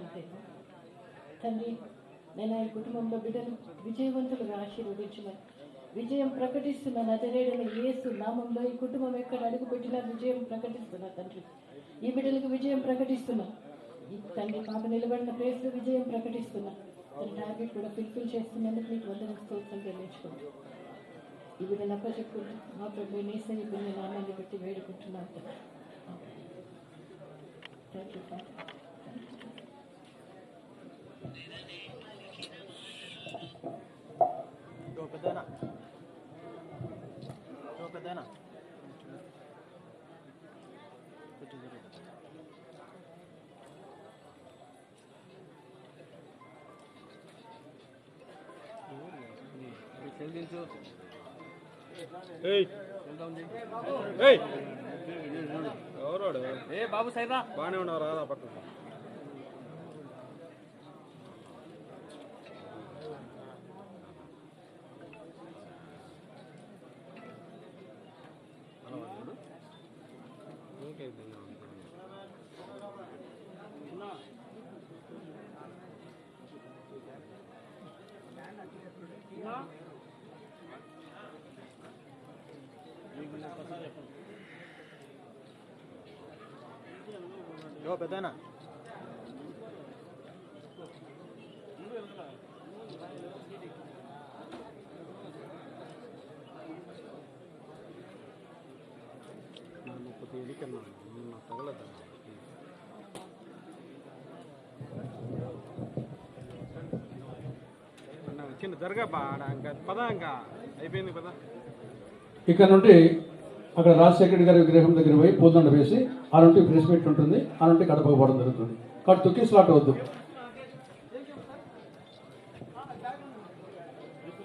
అంతే. తండ్రి నేను ఈ కుటుంబంలో బిడ్డలు విజయవంతులుగా ఆశీర్వదించమని విజయం ప్రకటిస్తున్న నజరేయుడైన యేసు నామంలో ఈ కుటుంబం ఎక్కడ అడుగుపెట్టినా విజయం ప్రకటిస్తున్నా తండ్రి. ఈ బిడ్డలకు విజయం ప్రకటిస్తున్నా. ఈ తండ్రి పాప నిలబడిన ప్లేస్లో విజయం ప్రకటిస్తున్నా. తన టార్గెట్ కూడా ఫుల్ఫిల్ చేస్తున్నందుకు మీకు వందన స్తోత్రం చెల్లించుకుంటూ ఈ బిడ్డను అప్పచెప్పుకుంటూ మా ప్రభు యేసయ్య పుణ్య నామాన్ని బట్టి వేడుకుంటున్నాను తండ్రి. Thank you father. ఎవరోడు బాబు సైదా బాగానే ఉన్నావు రాదా పక్కకు పెద్దనా తగలదా చిన్న జరగా ఇంకా పద ఇంకా అయిపోయింది పద. ఇక్కడ నుండి అక్కడ రాజశేఖర్ గారి విగ్రహం దగ్గర పోయి పూదండ వేసి ఆ నుండి ప్రెస్ మీట్ ఉంటుంది, ఆ నుండి గడపకపోవడం జరుగుతుంది. కాబట్టి తొక్కిసలాట వద్దు.